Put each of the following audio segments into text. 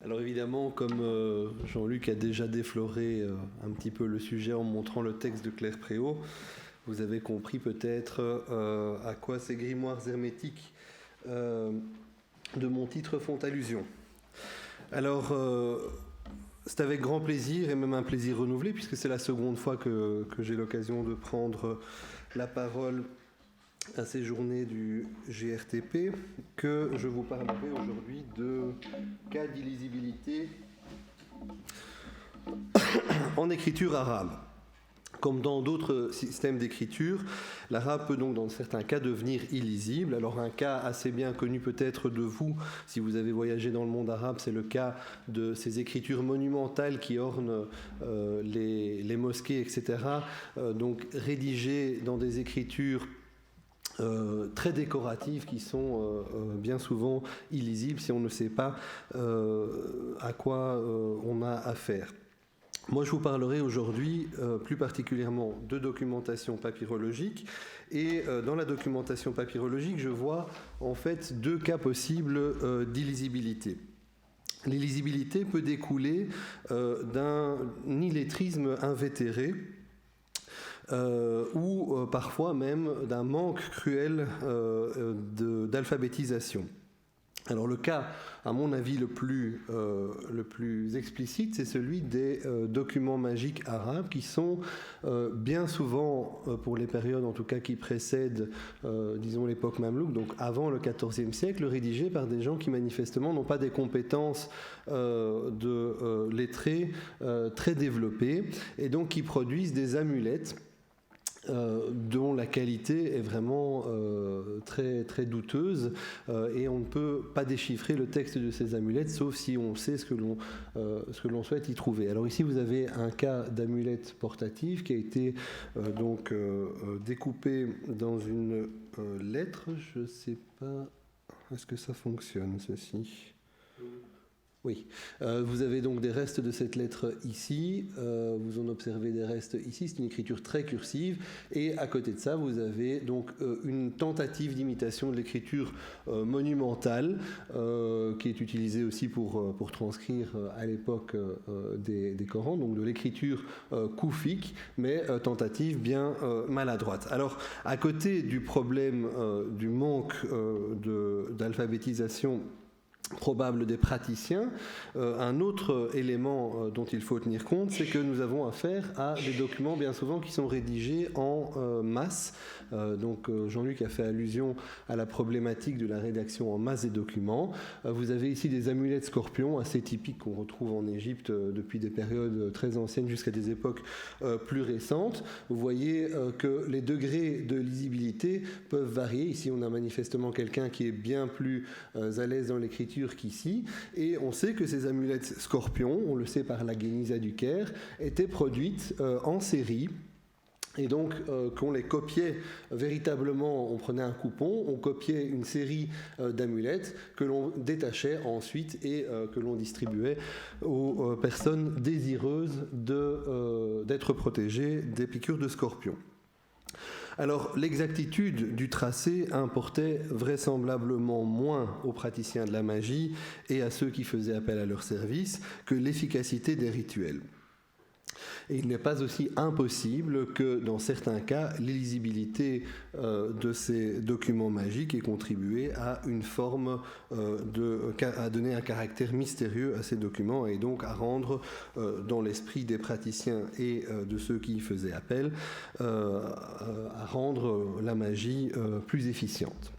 Alors évidemment, comme Jean-Luc a déjà défloré un petit peu le sujet en montrant le texte de Claire Préau, vous avez compris peut-être à quoi ces grimoires hermétiques de mon titre font allusion. Alors, c'est avec grand plaisir et même un plaisir renouvelé, puisque c'est la seconde fois que j'ai l'occasion de prendre la parole à ces journées du GRTP, que je vous parlerai aujourd'hui de cas d'illisibilité en écriture arabe. Comme dans d'autres systèmes d'écriture, l'arabe peut donc dans certains cas devenir illisible. Alors un cas assez bien connu peut-être de vous, si vous avez voyagé dans le monde arabe, c'est le cas de ces écritures monumentales qui ornent les mosquées, etc. Donc rédigées dans des écritures très décoratives qui sont bien souvent illisibles si on ne sait pas à quoi on a affaire. Moi, je vous parlerai aujourd'hui plus particulièrement de documentation papyrologique. Et dans la documentation papyrologique, je vois en fait deux cas possibles d'illisibilité. L'illisibilité peut découler d'un illettrisme invétéré, ou parfois même d'un manque cruel d'alphabétisation. Alors le cas, à mon avis, le plus explicite, c'est celui des documents magiques arabes qui sont bien souvent, pour les périodes en tout cas qui précèdent, disons l'époque mamelouk, donc avant le XIVe siècle, rédigés par des gens qui manifestement n'ont pas des compétences de lettrés très développées et donc qui produisent des amulettes dont la qualité est vraiment très, très douteuse et on ne peut pas déchiffrer le texte de ces amulettes sauf si on sait ce que l'on souhaite y trouver. Alors ici vous avez un cas d'amulette portative qui a été donc découpé dans une lettre. Je ne sais pas, est-ce que ça fonctionne ceci ? Oui, vous avez donc des restes de cette lettre ici, vous en observez des restes ici, c'est une écriture très cursive, et à côté de ça, vous avez donc une tentative d'imitation de l'écriture monumentale, qui est utilisée aussi pour transcrire à l'époque des Corans, donc de l'écriture koufique, mais tentative bien maladroite. Alors, à côté du problème du manque d'alphabétisation probable des praticiens, un autre élément dont il faut tenir compte, c'est que nous avons affaire à des documents bien souvent qui sont rédigés en masse. Donc Jean-Luc a fait allusion à la problématique de la rédaction en masse des documents. Vous avez ici des amulettes scorpions assez typiques qu'on retrouve en Égypte depuis des périodes très anciennes jusqu'à des époques plus récentes. Vous voyez que les degrés de lisibilité peuvent varier. Ici on a manifestement quelqu'un qui est bien plus à l'aise dans l'écriture qu'ici, et on sait que ces amulettes scorpions, on le sait par la Guéniza du Caire, étaient produites en série. Et donc, qu'on les copiait véritablement, on prenait un coupon, on copiait une série d'amulettes que l'on détachait ensuite et que l'on distribuait aux personnes désireuses d'être protégées des piqûres de scorpions. Alors, l'exactitude du tracé importait vraisemblablement moins aux praticiens de la magie et à ceux qui faisaient appel à leur service que l'efficacité des rituels. Et il n'est pas aussi impossible que, dans certains cas, l'illisibilité de ces documents magiques ait contribué à une forme à donner un caractère mystérieux à ces documents et donc à rendre, dans l'esprit des praticiens et de ceux qui y faisaient appel, à rendre la magie plus efficiente.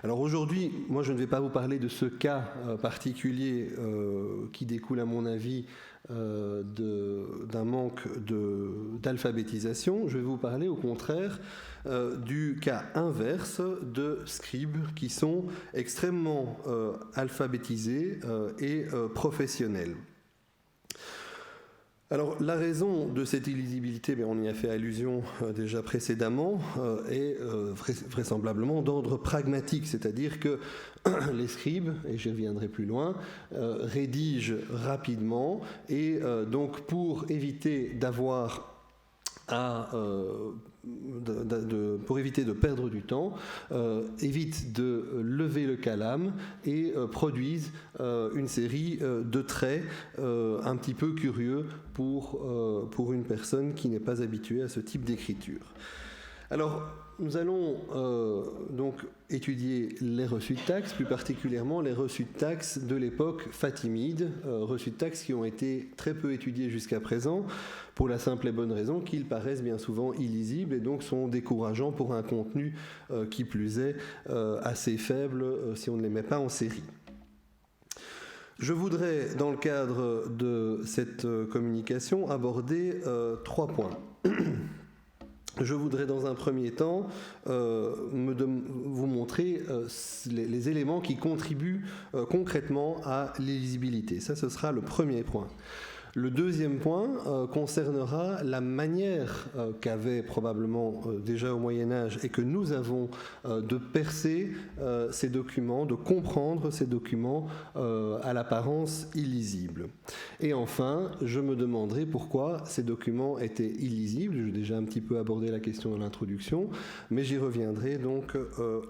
Alors aujourd'hui, moi je ne vais pas vous parler de ce cas particulier qui découle à mon avis d'un manque d'alphabétisation. Je vais vous parler au contraire du cas inverse de scribes qui sont extrêmement alphabétisés et professionnels. Alors, la raison de cette illisibilité, on y a fait allusion déjà précédemment, est vraisemblablement d'ordre pragmatique, c'est-à-dire que les scribes, et j'y reviendrai plus loin, rédigent rapidement et donc pour éviter d'avoir pour éviter de perdre du temps, évitent de lever le calame et produisent une série de traits un petit peu curieux pour une personne qui n'est pas habituée à ce type d'écriture. Alors, nous allons donc étudier les reçus de taxes, plus particulièrement les reçus de taxes de l'époque fatimide, reçus de taxes qui ont été très peu étudiés jusqu'à présent, pour la simple et bonne raison qu'ils paraissent bien souvent illisibles et donc sont décourageants pour un contenu qui plus est assez faible si on ne les met pas en série. Je voudrais, dans le cadre de cette communication, aborder 3 points. Je voudrais dans un premier temps vous montrer les éléments qui contribuent concrètement à l'illisibilité. Ça, ce sera le premier point. Le deuxième point concernera la manière qu'avait probablement déjà au Moyen-Âge et que nous avons de percer ces documents, de comprendre ces documents à l'apparence illisible. Et enfin, je me demanderai pourquoi ces documents étaient illisibles. J'ai déjà un petit peu abordé la question dans l'introduction, mais j'y reviendrai donc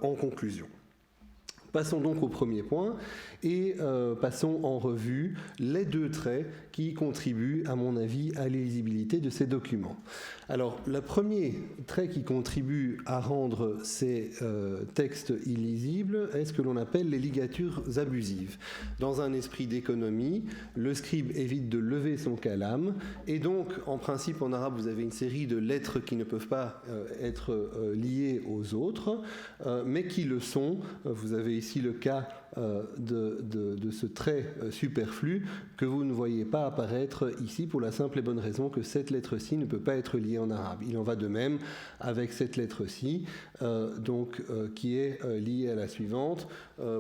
en conclusion. Passons donc au premier point et passons en revue les 2 traits qui contribuent, à mon avis, à l'illisibilité de ces documents. Alors, le premier trait qui contribue à rendre ces textes illisibles est ce que l'on appelle les ligatures abusives. Dans un esprit d'économie, le scribe évite de lever son calame et donc, en principe, en arabe, vous avez une série de lettres qui ne peuvent pas être liées aux autres, mais qui le sont. Vous avez ici le cas de ce trait superflu que vous ne voyez pas apparaître ici pour la simple et bonne raison que cette lettre-ci ne peut pas être liée en arabe. Il en va de même avec cette lettre-ci, qui est liée à la suivante,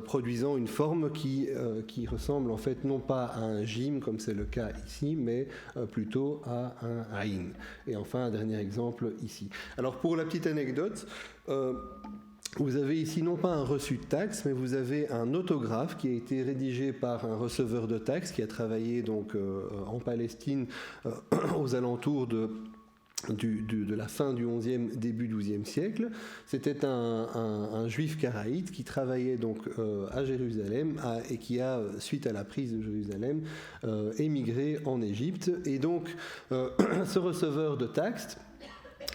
produisant une forme qui ressemble en fait non pas à un jim comme c'est le cas ici, mais plutôt à un aïn. Et enfin un dernier exemple ici. Alors pour la petite anecdote, vous avez ici non pas un reçu de taxe, mais vous avez un autographe qui a été rédigé par un receveur de taxes qui a travaillé donc en Palestine aux alentours de la fin du XIe, début XIIe siècle. C'était un juif karaïte qui travaillait donc à Jérusalem et qui a, suite à la prise de Jérusalem, émigré en Égypte. Et donc, ce receveur de taxes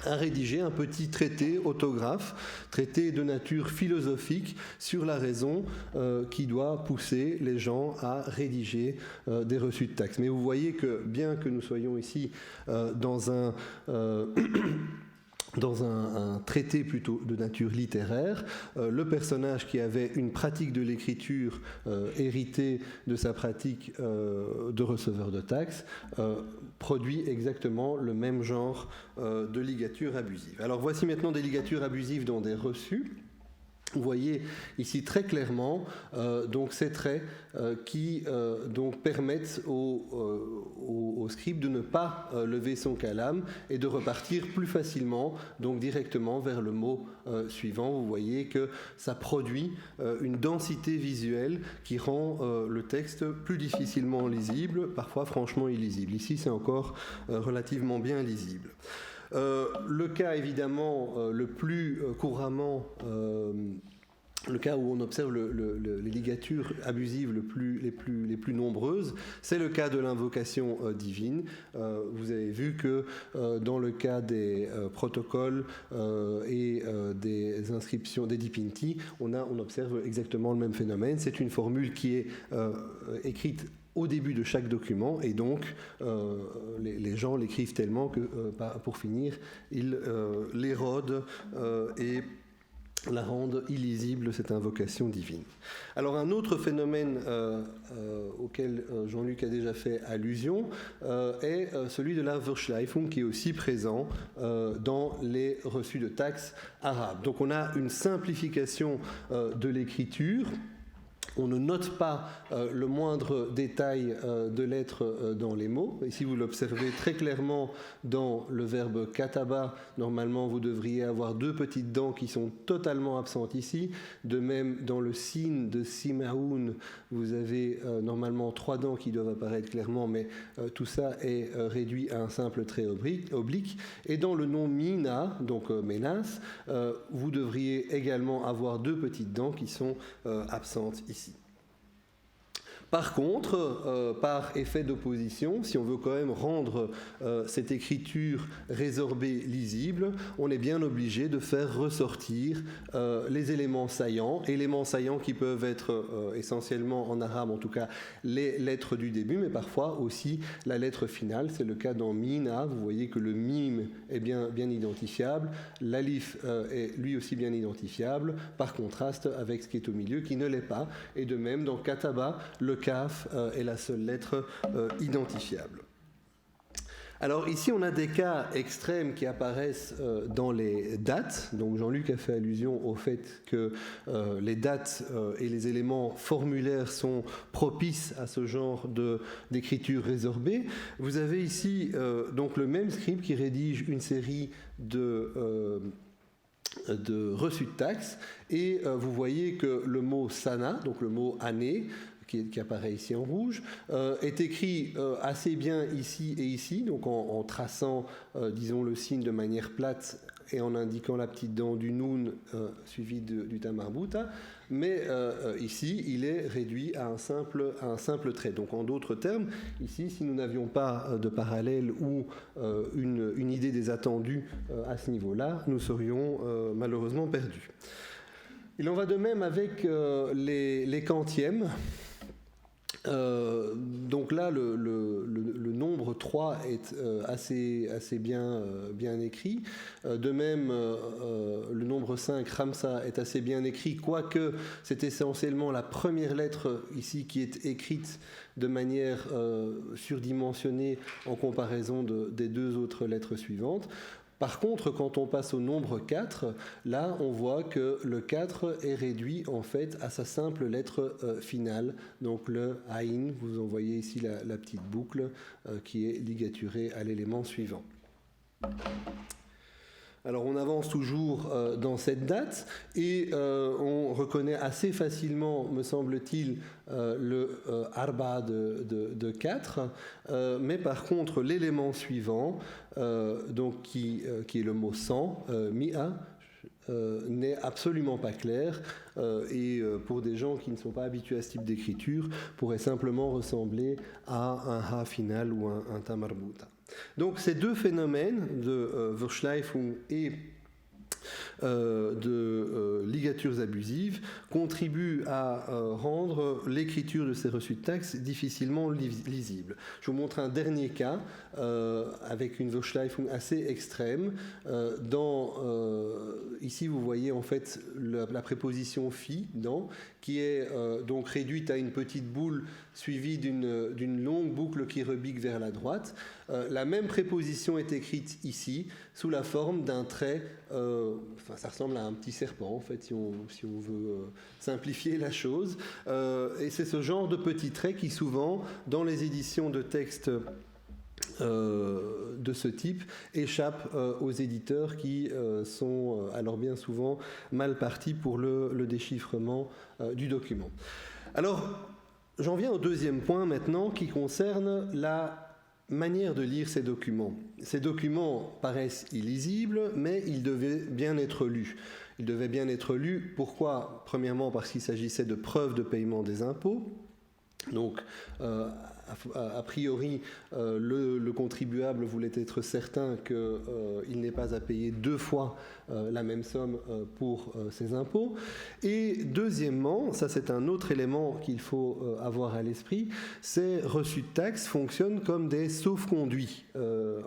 a rédigé un petit traité autographe, traité de nature philosophique sur la raison qui doit pousser les gens à rédiger des reçus de taxes. Mais vous voyez que bien que nous soyons ici dans un traité plutôt de nature littéraire, le personnage qui avait une pratique de l'écriture héritée de sa pratique de receveur de taxes produit exactement le même genre de ligature abusive. Alors voici maintenant des ligatures abusives dans des reçus. Vous voyez ici très clairement donc ces traits qui donc permettent au scribe de ne pas lever son calame et de repartir plus facilement donc directement vers le mot suivant. Vous voyez que ça produit une densité visuelle qui rend le texte plus difficilement lisible, parfois franchement illisible. Ici c'est encore relativement bien lisible. Le cas évidemment le plus couramment, le cas où on observe les ligatures abusives les plus nombreuses, c'est le cas de l'invocation divine. Vous avez vu que dans le cas des protocoles et des inscriptions, des dipinti, on observe exactement le même phénomène. C'est une formule qui est écrite au début de chaque document, et donc les gens l'écrivent tellement que, pour finir, ils l'érodent et la rendent illisible, cette invocation divine. Alors un autre phénomène auquel Jean-Luc a déjà fait allusion est celui de la Verschleifung, qui est aussi présent dans les reçus de taxes arabes. Donc on a une simplification de l'écriture On ne note pas le moindre détail de lettres dans les mots. Ici, vous l'observez très clairement dans le verbe kataba. Normalement, vous devriez avoir 2 petites dents qui sont totalement absentes ici. De même, dans le sin de simaoun, vous avez normalement 3 dents qui doivent apparaître clairement, mais tout ça est réduit à un simple trait oblique. Et dans le nom mina, donc menas, vous devriez également avoir 2 petites dents qui sont absentes ici. Par contre, par effet d'opposition, si on veut quand même rendre cette écriture résorbée lisible, on est bien obligé de faire ressortir les éléments saillants qui peuvent être essentiellement en arabe, en tout cas les lettres du début, mais parfois aussi la lettre finale. C'est le cas dans mina. Vous voyez que le mime est bien identifiable, l'alif est lui aussi bien identifiable, par contraste avec ce qui est au milieu qui ne l'est pas. Et de même dans kataba, le kaf est la seule lettre identifiable. Alors ici, on a des cas extrêmes qui apparaissent dans les dates. Donc Jean-Luc a fait allusion au fait que les dates et les éléments formulaires sont propices à ce genre d'écriture résorbée. Vous avez ici donc le même scribe qui rédige une série de reçus de taxes, et vous voyez que le mot sana, donc le mot année, qui apparaît ici en rouge, est écrit assez bien ici et ici, donc en traçant, disons, le signe de manière plate et en indiquant la petite dent du noun suivi du tamarbuta, mais ici, il est réduit à un simple trait. Donc en d'autres termes, ici, si nous n'avions pas de parallèle ou une idée des attendus à ce niveau-là, nous serions malheureusement perdus. Il en va de même avec les quantièmes. Donc là, le nombre 3 est assez bien écrit. De même, le nombre 5, Ramsa, est assez bien écrit, quoique c'est essentiellement la première lettre ici qui est écrite de manière surdimensionnée en comparaison des 2 autres lettres suivantes. Par contre, quand on passe au nombre 4, là, on voit que le 4 est réduit en fait à sa simple lettre finale. Donc le aïn, vous en voyez ici la petite boucle qui est ligaturée à l'élément suivant. Alors on avance toujours dans cette date et on reconnaît assez facilement, me semble-t-il, le arba de 4, mais par contre l'élément suivant, donc qui est le mot 100, mi'a, n'est absolument pas clair et pour des gens qui ne sont pas habitués à ce type d'écriture, pourrait simplement ressembler à un ha final ou un tamarbuta. Donc ces 2 phénomènes de Verschleifung et de ligatures abusives contribuent à rendre l'écriture de ces reçus de taxes difficilement lisible. Je vous montre un dernier cas avec une Verschleifung assez extrême. Ici, vous voyez en fait la préposition fi dans, qui est donc réduite à une petite boule suivie d'une longue boucle qui rebique vers la droite. La même préposition est écrite ici sous la forme d'un trait, ça ressemble à un petit serpent en fait si on veut simplifier la chose, et c'est ce genre de petit trait qui souvent dans les éditions de textes de ce type échappe aux éditeurs qui sont alors bien souvent mal partis pour le déchiffrement du document. Alors j'en viens au deuxième point maintenant qui concerne la manière de lire ces documents. Ces documents paraissent illisibles, mais ils devaient bien être lus. Ils devaient bien être lus, pourquoi ? Premièrement, parce qu'il s'agissait de preuves de paiement des impôts. Donc, a priori, le contribuable voulait être certain qu'il n'ait pas à payer 2 fois la même somme pour ses impôts. Et deuxièmement, ça c'est un autre élément qu'il faut avoir à l'esprit, ces reçus de taxes fonctionnent comme des sauf-conduits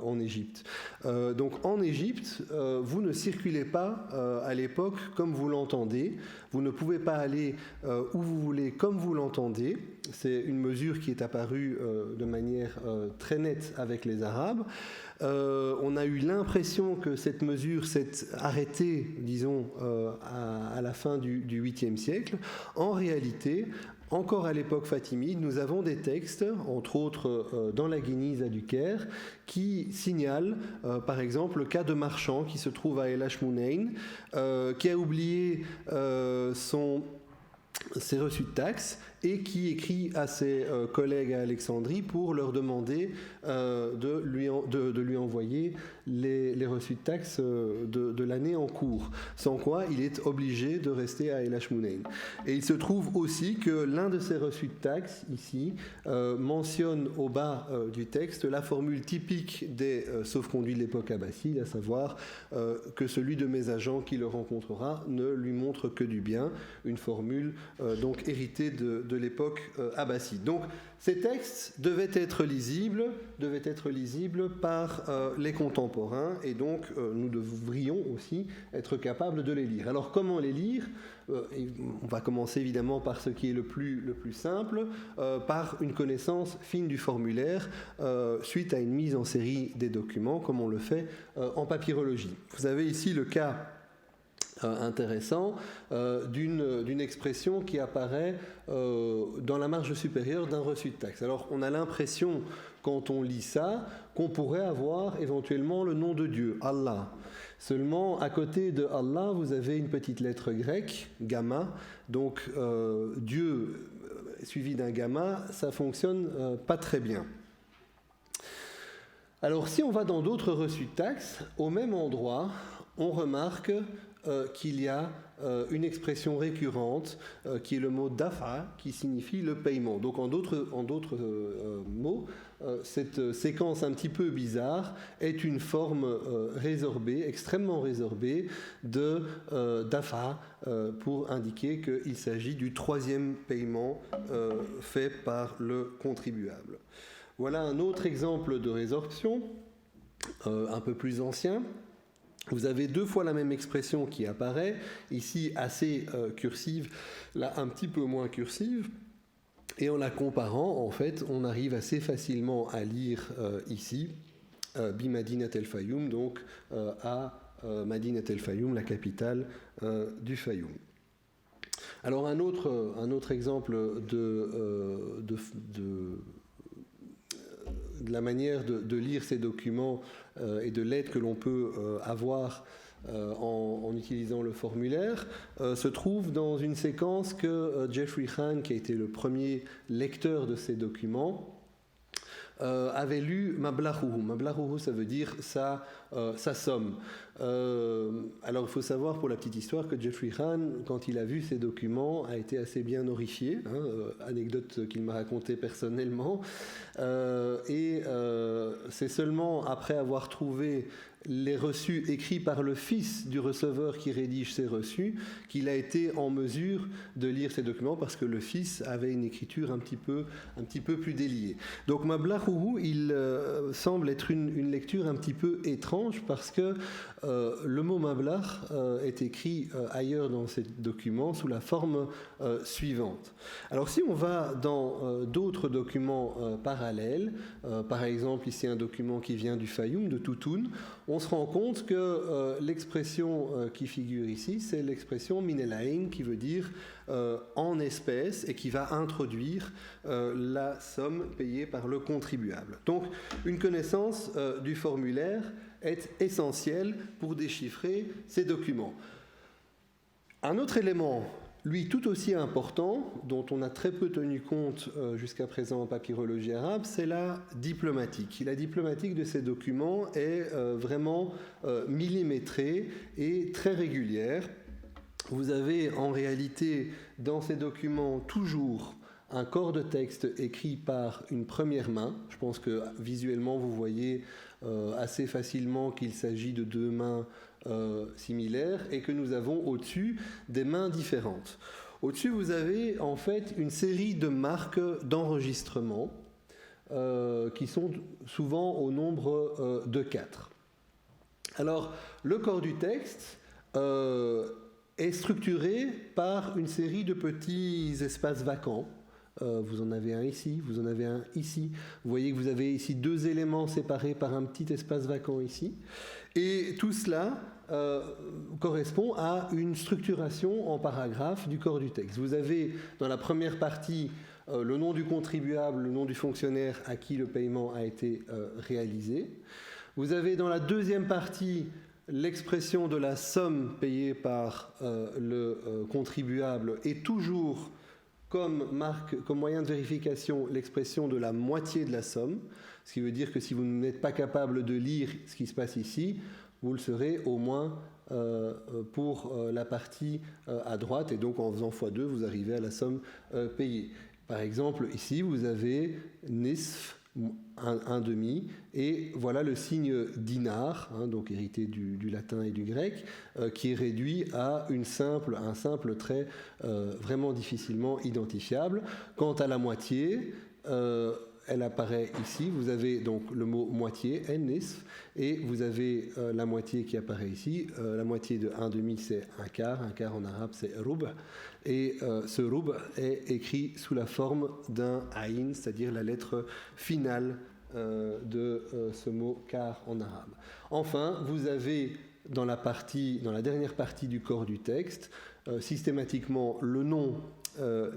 en Égypte. Donc en Égypte, vous ne circulez pas à l'époque comme vous l'entendez, vous ne pouvez pas aller où vous voulez comme vous l'entendez. C'est une mesure qui est apparue de manière très nette avec les Arabes. On a eu l'impression que cette mesure s'est arrêtée, disons, à la fin du 8e siècle. En réalité, encore à l'époque fatimide, nous avons des textes, entre autres dans la Guiniza du Caire, qui signalent, par exemple, le cas de Marchand qui se trouve à El Hachmounein, qui a oublié ses reçus de taxes et qui écrit à ses collègues à Alexandrie pour leur demander de lui envoyer les reçus de taxes de l'année en cours, sans quoi il est obligé de rester à El Hachmounein. Et il se trouve aussi que l'un de ces reçus de taxes, ici, mentionne au bas du texte la formule typique des sauf-conduits de l'époque abbasside, à savoir que celui de mes agents qui le rencontrera ne lui montre que du bien, une formule donc héritée de l'époque abbasside. Donc ces textes devaient être lisibles par les contemporains, et donc nous devrions aussi être capables de les lire. Alors comment les lire ? On va commencer évidemment par ce qui est le plus simple, par une connaissance fine du formulaire, suite à une mise en série des documents, comme on le fait en papyrologie. Vous avez ici le cas intéressant d'une expression qui apparaît dans la marge supérieure d'un reçu de taxe. Alors on a l'impression, quand on lit ça, qu'on pourrait avoir éventuellement le nom de Dieu, Allah. Seulement, à côté de Allah, vous avez une petite lettre grecque, gamma, donc Dieu suivi d'un gamma, ça fonctionne pas très bien. Alors si on va dans d'autres reçus de taxes, au même endroit, on remarque qu'il y a une expression récurrente qui est le mot dafa, qui signifie le paiement. Donc en d'autres mots, cette séquence un petit peu bizarre est une forme résorbée, extrêmement résorbée de dafa, pour indiquer qu'il s'agit du troisième paiement fait par le contribuable. Voilà un autre exemple de résorption, un peu plus ancien. Vous avez deux fois la même expression qui apparaît, ici assez cursive, là un petit peu moins cursive, et en la comparant, en fait, on arrive assez facilement à lire ici Bimadinat el-Fayoum, donc à Madinat el-Fayoum, la capitale du Fayoum. Alors un autre exemple de la manière de lire ces documents et de l'aide que l'on peut avoir en utilisant le formulaire se trouve dans une séquence que Jeffrey Khan, qui a été le premier lecteur de ces documents, avait lu Mablahuhu. Mablahuhu, ça veut dire sa somme. Alors il faut savoir, pour la petite histoire, que Jeffrey Khan, quand il a vu ces documents, a été assez bien horrifié, anecdote qu'il m'a racontée personnellement, et c'est seulement après avoir trouvé les reçus écrits par le fils du receveur qui rédige ces reçus qu'il a été en mesure de lire ces documents, parce que le fils avait une écriture un petit peu plus déliée. Donc Mablahuhu, il semble être une lecture un petit peu étrange, parce que le mot Mablach est écrit ailleurs dans ces documents sous la forme suivante. Alors si on va dans d'autres documents parallèles, par exemple ici un document qui vient du Fayoum, de Toutoun, on se rend compte que l'expression qui figure ici, c'est l'expression minelaïn, qui veut dire en espèces, et qui va introduire la somme payée par le contribuable. Donc une connaissance du formulaire est essentielle pour déchiffrer ces documents. Un autre élément, lui tout aussi important, dont on a très peu tenu compte jusqu'à présent en papyrologie arabe, c'est la diplomatique. La diplomatique de ces documents est vraiment millimétrée et très régulière. Vous avez en réalité dans ces documents toujours un corps de texte écrit par une première main. Je pense que visuellement vous voyez assez facilement qu'il s'agit de deux mains similaires, et que nous avons au-dessus des mains différentes. Au-dessus, vous avez en fait une série de marques d'enregistrement qui sont souvent au nombre de 4. Alors, le corps du texte est structuré par une série de petits espaces vacants vous en avez un ici, vous en avez un ici. Vous voyez que vous avez ici 2 éléments séparés par un petit espace vacant ici. Et tout cela correspond à une structuration en paragraphe du corps du texte. Vous avez dans la première partie le nom du contribuable, le nom du fonctionnaire à qui le paiement a été réalisé. Vous avez dans la deuxième partie l'expression de la somme payée par le contribuable et toujours comme moyen de vérification l'expression de la moitié de la somme, ce qui veut dire que si vous n'êtes pas capable de lire ce qui se passe ici, vous le serez au moins pour la partie à droite, et donc en faisant x2, vous arrivez à la somme payée. Par exemple, ici, vous avez nisf, un demi, et voilà le signe dinar, donc hérité du latin et du grec, qui est réduit à un simple trait vraiment difficilement identifiable. Quant à la moitié, elle apparaît ici. Vous avez donc le mot moitié, nisf, et vous avez la moitié qui apparaît ici. La moitié de un demi, c'est un quart en arabe, c'est rub'. Et ce rub' est écrit sous la forme d'un aïn, c'est-à-dire la lettre finale de ce mot quart en arabe. Enfin, vous avez dans la dernière partie du corps du texte, systématiquement le nom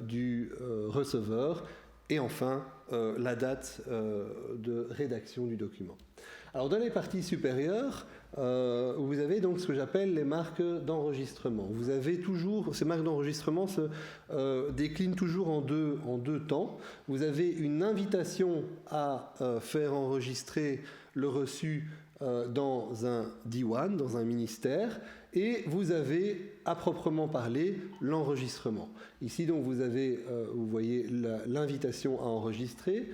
du receveur et enfin la date de rédaction du document. Alors dans les parties supérieures, vous avez donc ce que j'appelle les marques d'enregistrement. Vous avez toujours, ces marques d'enregistrement se déclinent toujours en deux temps. Vous avez une invitation à faire enregistrer le reçu dans un diwan, dans un ministère, et vous avez à proprement parler l'enregistrement. Ici donc vous voyez l'invitation à enregistrer.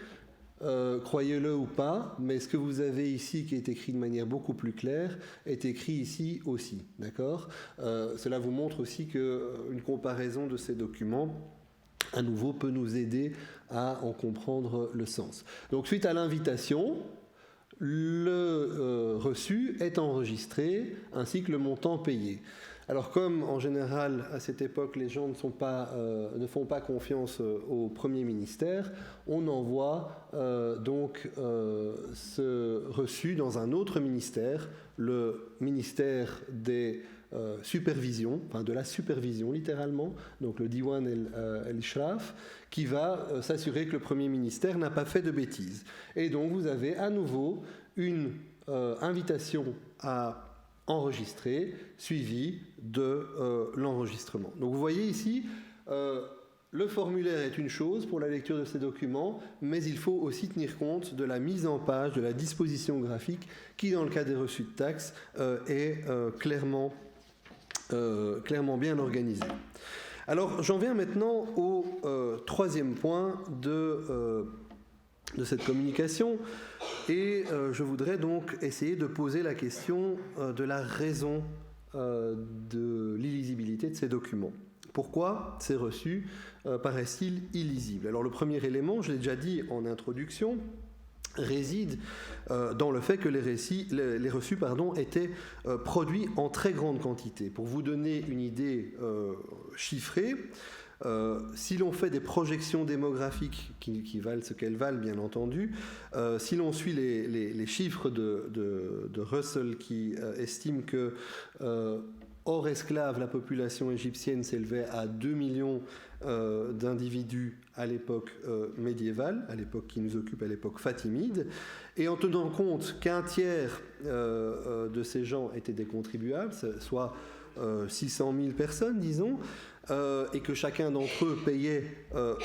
Croyez-le ou pas, mais ce que vous avez ici qui est écrit de manière beaucoup plus claire est écrit ici aussi, d'accord ? Cela vous montre aussi qu'une comparaison de ces documents à nouveau peut nous aider à en comprendre le sens. Donc suite à l'invitation, le reçu est enregistré ainsi que le montant payé. Alors comme en général à cette époque les gens ne font pas confiance au Premier ministère, on envoie donc ce reçu dans un autre ministère, le ministère des supervisions, enfin de la supervision littéralement, donc le Diwan el-Shraf, qui va s'assurer que le Premier ministère n'a pas fait de bêtises. Et donc vous avez à nouveau une invitation à enregistré, suivi de l'enregistrement. Donc vous voyez ici, le formulaire est une chose pour la lecture de ces documents, mais il faut aussi tenir compte de la mise en page, de la disposition graphique, qui dans le cas des reçus de taxes est clairement bien organisée. Alors j'en viens maintenant au troisième point de cette communication, et je voudrais donc essayer de poser la question de la raison de l'illisibilité de ces documents. Pourquoi ces reçus paraissent-ils illisibles ? Alors le premier élément, je l'ai déjà dit en introduction, réside dans le fait que les reçus étaient produits en très grande quantité. Pour vous donner une idée chiffrée, si l'on fait des projections démographiques qui valent ce qu'elles valent, bien entendu, si l'on suit les chiffres de Russell qui estime que hors esclaves, la population égyptienne s'élevait à 2 millions d'individus à l'époque médiévale, à l'époque qui nous occupe, à l'époque fatimide, et en tenant compte qu'un tiers de ces gens étaient des contribuables, soit 600 000 personnes, disons, et que chacun d'entre eux payait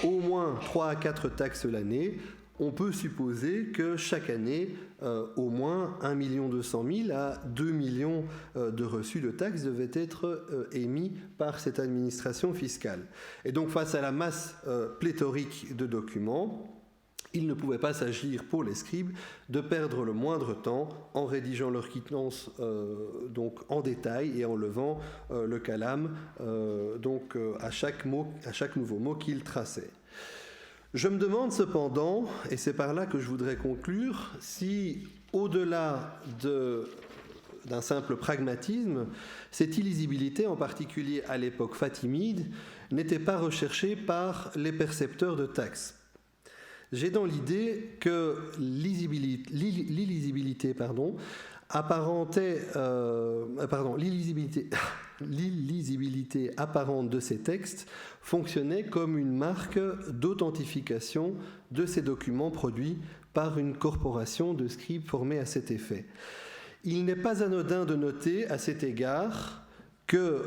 au moins 3 à 4 taxes l'année, on peut supposer que chaque année, au moins 1 200 000 à 2 millions de reçus de taxes devaient être émis par cette administration fiscale. Et donc, face à la masse pléthorique de documents, il ne pouvait pas s'agir pour les scribes de perdre le moindre temps en rédigeant leur quittance donc en détail et en levant le calame à chaque nouveau mot qu'ils traçaient. Je me demande cependant, et c'est par là que je voudrais conclure, si au-delà de d'un simple pragmatisme, cette illisibilité, en particulier à l'époque fatimide, n'était pas recherchée par les percepteurs de taxes. J'ai dans l'idée que l'illisibilité apparente de ces textes fonctionnait comme une marque d'authentification de ces documents produits par une corporation de scribes formée à cet effet. Il n'est pas anodin de noter à cet égard que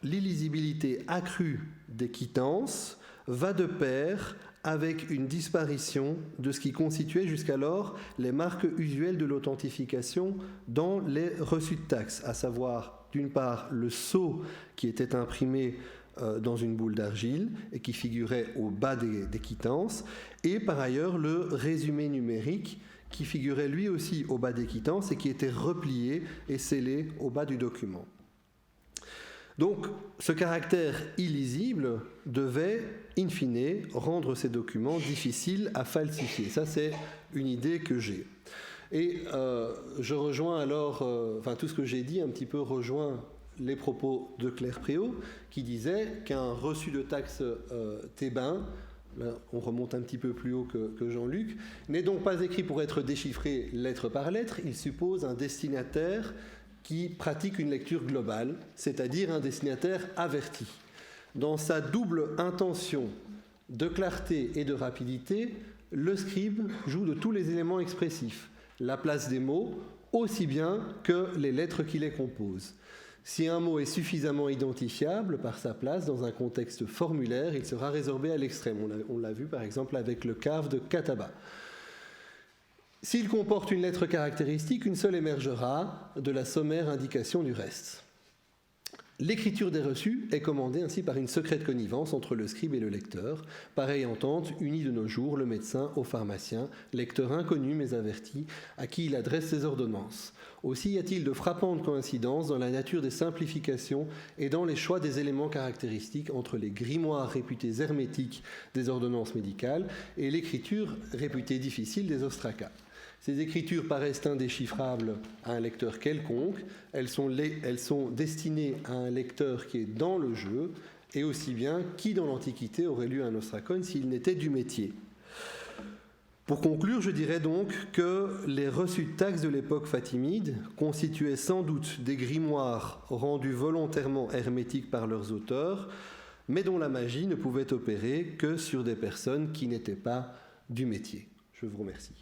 l'illisibilité accrue des quittances va de pair avec une disparition de ce qui constituait jusqu'alors les marques usuelles de l'authentification dans les reçus de taxes, à savoir d'une part le sceau qui était imprimé dans une boule d'argile et qui figurait au bas des quittances, et par ailleurs le résumé numérique qui figurait lui aussi au bas des quittances et qui était replié et scellé au bas du document. Donc, ce caractère illisible devait, in fine, rendre ces documents difficiles à falsifier. Ça, c'est une idée que j'ai. Et je rejoins alors, tout ce que j'ai dit un petit peu rejoint les propos de Claire Préau, qui disait qu'un reçu de taxe thébain, là, on remonte un petit peu plus haut que Jean-Luc, n'est donc pas écrit pour être déchiffré lettre par lettre, il suppose un destinataire qui pratique une lecture globale, c'est-à-dire un destinataire averti. Dans sa double intention de clarté et de rapidité, le scribe joue de tous les éléments expressifs, la place des mots, aussi bien que les lettres qui les composent. Si un mot est suffisamment identifiable par sa place dans un contexte formulaire, il sera résorbé à l'extrême. On l'a vu par exemple avec le cave de Cataba. S'il comporte une lettre caractéristique, une seule émergera de la sommaire indication du reste. L'écriture des reçus est commandée ainsi par une secrète connivence entre le scribe et le lecteur. Pareille entente unit de nos jours le médecin au pharmacien, lecteur inconnu mais averti, à qui il adresse ses ordonnances. Aussi y a-t-il de frappantes coïncidences dans la nature des simplifications et dans les choix des éléments caractéristiques entre les grimoires réputés hermétiques des ordonnances médicales et l'écriture réputée difficile des ostracas. Ces écritures paraissent indéchiffrables à un lecteur quelconque, elles sont destinées à un lecteur qui est dans le jeu, et aussi bien qui dans l'Antiquité aurait lu un ostracon s'il n'était du métier. Pour conclure, je dirais donc que les reçus de taxes de l'époque fatimide constituaient sans doute des grimoires rendus volontairement hermétiques par leurs auteurs, mais dont la magie ne pouvait opérer que sur des personnes qui n'étaient pas du métier. Je vous remercie.